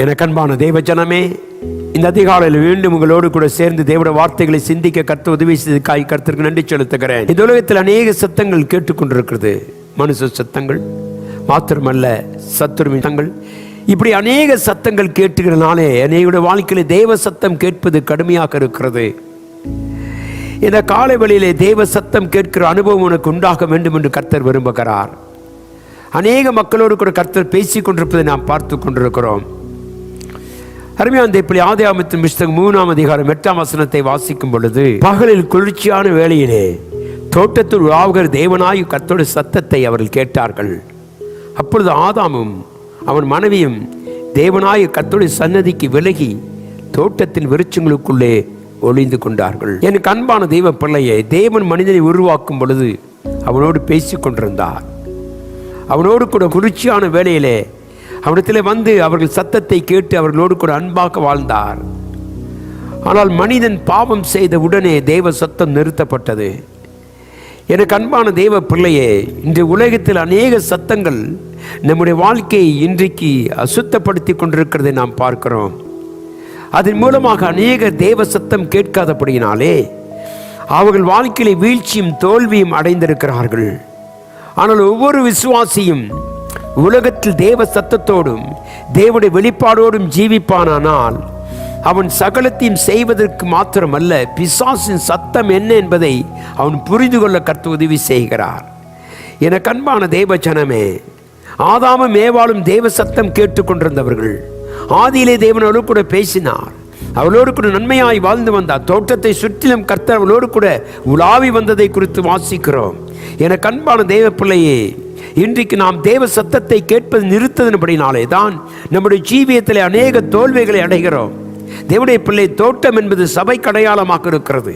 எனக்கு அன்பான தேவ ஜனமே, இந்த அதிகாலையில் மீண்டும் உங்களோடு கூட சேர்ந்து தேவனுடைய வார்த்தைகளை சிந்திக்க கர்த்தர் உதவி செய்ததற்காக கர்த்தருக்கு நன்றி செலுத்துகிறேன். இந்த உலகத்தில் அநேக சத்தங்கள் கேட்டுக்கொண்டிருக்கிறது. மனுஷ சத்தங்கள் மாத்திரமல்ல, சத்துருவின் சத்தங்கள், இப்படி அநேக சத்தங்கள் கேட்டுகிறனாலே அநேக வாழ்க்கையில் தேவ சத்தம் கேட்பது கடுமையாக இருக்கிறது. இந்த காலை வேளையிலே தேவ சத்தம் கேட்கிற அனுபவம் உனக்கு உண்டாக வேண்டும் என்று கர்த்தர் விரும்புகிறார். அநேக மக்களோடு கூட கர்த்தர் பேசிக் கொண்டிருப்பதை நாம் பார்த்து கொண்டிருக்கிறோம். அருமையான இப்படி ஆதியாகமத்தின் புத்தகம் 3ஆம் அதிகாரம் 8ஆம் வசனத்தை வாசிக்கும் பொழுது, பகலில் குளிர்ச்சியான வேளையிலே தோட்டத்தில் உலாவுகிற தேவனாய் கர்த்தருடைய சத்தத்தை அவர்கள் கேட்டார்கள். அப்பொழுது ஆதாமும் அவன் மனைவியும் தேவனாய் கர்த்தருடைய சன்னதிக்கு விலகி தோட்டத்தின் விருட்சங்களுக்குள்ளே ஒளிந்து கொண்டார்கள். எனக்கு அன்பான தெய்வ பிள்ளையை, தேவன் மனிதனை உருவாக்கும் பொழுது அவனோடு பேசிக் கொண்டிருந்தார். அவனோடு கூட குளிர்ச்சியான வேளையிலே அவனிடத்தில் வந்து அவர்கள் சத்தத்தை கேட்டு அவர்களோடு கூட அன்பாக வாழ்ந்தார். ஆனால் மனிதன் பாவம் செய்த உடனே தேவ சத்தம் நிறுத்தப்பட்டது. எனக்கு அன்பான தேவ பிள்ளையே, இன்று உலகத்தில் அநேக சத்தங்கள் நம்முடைய வாழ்க்கையை இன்றைக்கு அசுத்தப்படுத்தி கொண்டிருக்கிறதை நாம் பார்க்கிறோம். அதன் மூலமாக அநேக தேவ சத்தம் கேட்காதபடியினாலே அவர்கள் வாழ்க்கையில வீழ்ச்சியும் தோல்வியும் அடைந்திருக்கிறார்கள். ஆனால் ஒவ்வொரு விசுவாசியும் உலகத்தில் தேவ சத்தத்தோடும் தேவனுடைய வெளிப்பாடோடும் ஜீவிப்பானால் அவன் சகலத்தையும் செய்வதற்கு மாத்திரமல்ல, பிசாசின் சத்தம் என்ன என்பதை அவன் புரிந்து கொள்ள கர்த்தர் உதவி செய்கிறார். எனக்கு அன்பான தேவ ஜனமே, ஆதாமும் ஏவாளும் தேவ சத்தம் கேட்டுக்கொண்டிருந்தவர்கள். ஆதியிலே தேவனோடு கூட பேசினார், அவளோடு கூட நன்மையாய் வாழ்ந்து வந்தார். தோட்டத்தை சுற்றிலும் கர்த்தர் அவளோடு கூட உலாவி வந்ததை குறித்து வாசிக்கிறோம். எனக்கு அன்பான தேவ பிள்ளையே, இன்றைக்கு நாம் தேவ சத்தத்தை கேட்பது நிறுத்ததின்படினாலே தான் நம்முடைய ஜீவியத்தில் அநேக தோல்விகளை அடைகிறோம். தேவனுடைய பிள்ளை, தோட்டம் என்பது சபைக்கு அடையாளமாக இருக்கிறது.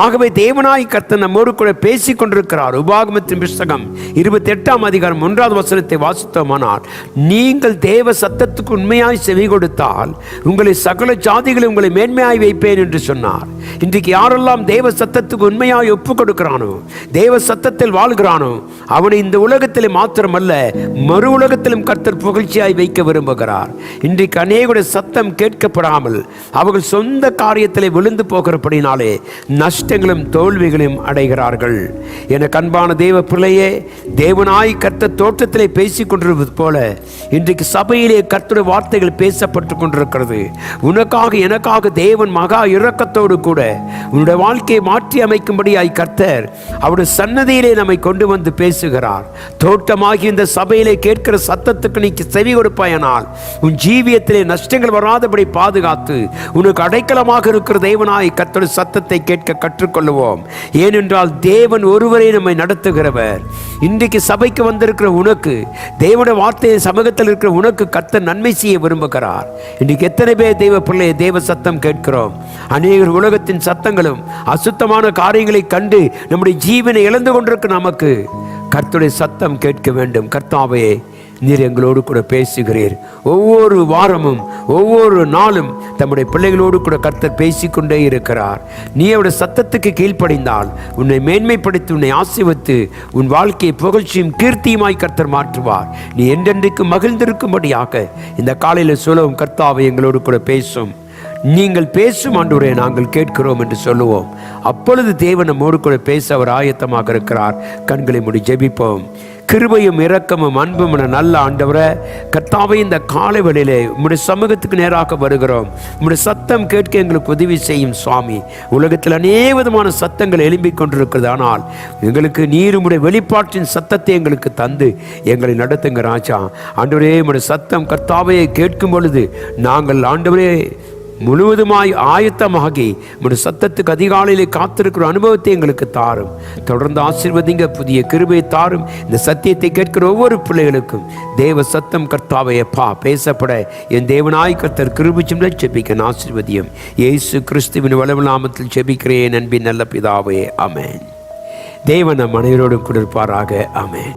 ஆகவே தேவனாய் கர்த்தர் நம்மோடு கூட பேசிக் கொண்டிருக்கிறார். உபாகமத்தின் புத்தகம் 28ஆம் அதிகாரம் 1ஆவது வசனத்தை வாசித்தோமானால், நீங்கள் தேவ சத்தத்துக்கு உண்மையாய் செவி கொடுத்தால் உங்களை சகல ஜாதிகளை உங்களை மேன்மையாய் வைப்பேன் என்று சொன்னார். இன்றைக்கு யாரெல்லாம் தேவ சத்தத்துக்கு உண்மையாய் ஒப்பு கொடுக்கிறானோ, தேவ சத்தத்தில் வாழ்கிறானோ, அவனை இந்த உலகத்திலே மாத்திரமல்ல மறு உலகத்திலும் கர்த்தர் புகழ்ச்சியாய் வைக்க விரும்புகிறார். இன்றைக்கு அநேகருடைய சத்தம் கேட்கப்படாமல் அவர்கள் சொந்த காரியத்திலே விழுந்து போகிறபடினாலே நஷ்டங்களும் தோல்விகளையும் அடைகிறார்கள். எனக்கு அன்பான தேவ பிள்ளையே, தேவனாய் கர்த்தர் தோட்டத்திலே பேசிக் கொண்டிருப்பது போல இன்றைக்கு சபையிலே கர்த்தருடைய வார்த்தைகள் பேசப்பட்டு கொண்டிருக்கிறது. உனக்காக எனக்காக தேவன் மகா இரக்கத்தோடு கூட உன்னுடைய வாழ்க்கையை மாற்றி அமைக்கும்படியாய் கர்த்தர் அவருடைய சன்னதியிலே நம்மை கொண்டு வந்து பேசுகிறார். தோட்டமாகி இந்த சபையிலே கேட்கிற சத்தத்துக்கு நீ செவி கொடுப்பாயானால் உன் ஜீவியத்திலே நஷ்டங்கள் வராதபடி பாதுகாத்து உனக்கு அடைக்கலமாக இருக்கிற தேவனாய் கர்த்தருடைய சத்தத்தை கேட்க கற்றுக்கொள்ளுவோம். ஏனென்றால் தேவன் ஒருவரே நம்மை நடத்துகிறவர். இன்றைக்கு சபைக்கு வந்திருக்கிற உனக்கு, தேவனுடைய வார்த்தையை சமூகத்தில் இருக்கிற உனக்கு கர்த்தர் நன்மை செய்ய விரும்புகிறார். இன்றைக்கு எத்தனை பேர் தெய்வ பிள்ளையை தேவ சத்தம் கேட்கிறோம்? அநேகர் உலகத்தின் சத்தங்களும் அசுத்தமான காரியங்களை கண்டு நம்முடைய ஜீவனை இழந்து கொண்டிருக்க நமக்கு கர்த்தருடைய சத்தம் கேட்க வேண்டும். கர்த்தாவே, நீர் எங்களோடு கூட பேசுகிறீர். ஒவ்வொரு வாரமும் ஒவ்வொரு நாளும் தம்முடைய பிள்ளைகளோடு கூட கர்த்தர் பேசிக்கொண்டே இருக்கிறார். நீ அவருடைய சத்தத்துக்கு கீழ்ப்படிந்தால் உன்னை மேன்மைப்படுத்தி உன்னை ஆசீர்வதித்து உன் வாழ்க்கையை புகழ்ச்சியும் கீர்த்தியுமாய் கர்த்தர் மாற்றுவார். நீ என்றென்றைக்கு மகிழ்ந்திருக்கும்படியாக இந்த காலையில் சொல்லவும், கர்த்தாவை எங்களோடு கூட பேசும், நீங்கள் பேசும் ஆண்டவரே நாங்கள் கேட்கிறோம் என்று சொல்லுவோம். அப்பொழுது தேவன் நம்மோடு கூட பேச அவர் ஆயத்தமாக இருக்கிறார். கண்களை மூடி ஜெபிப்போம். கிருபையும் இரக்கமும் அன்பும் நல்ல ஆண்டவரே, கர்த்தாவே, இந்த காலை வேளையிலே உம்முடைய சமூகத்துக்கு நேராக வருகிறோம். உம்முடைய சத்தம் கேட்க எங்களுக்கு உதவி செய்யும் சுவாமி. உலகத்தில் அநேக விதமான சத்தங்கள் எழும்பிக் கொண்டிருக்கிறது. ஆனால் எங்களுக்கு நீர் உம்முடைய வெளிப்பாட்டின் சத்தத்தை எங்களுக்கு தந்து எங்களை நடத்துங்க ராஜா. ஆண்டவரே, உம்முடைய சத்தம் கர்த்தாவே கேட்கும் பொழுது நாங்கள் ஆண்டவரே முழுவதுமாய் ஆயத்தமாகி உம்முடைய சத்தத்துக்கு அதிகாலையிலே காத்திருக்கிற அனுபவத்தை எங்களுக்கு தாரும். தொடர்ந்து ஆசீர்வதிங்க, புதிய கிருபையை தாரும். இந்த சத்தியத்தை கேட்கிற ஒவ்வொரு பிள்ளைகளுக்கும் தேவ சத்தம் கர்த்தாவே அப்பா பேசப்பட என் தேவனாய் கர்த்தர் கிருபையும் ஜெபிக்க ஆசீர்வதியும். இயேசு கிறிஸ்துவின் வல்லமையுள்ள நாமத்தில் ஜெபிக்கிறேன் அன்பின் நல்ல பிதாவே, ஆமென். தேவன் நம் அனைவரோடும் கூட இருப்பாராக. ஆமென்.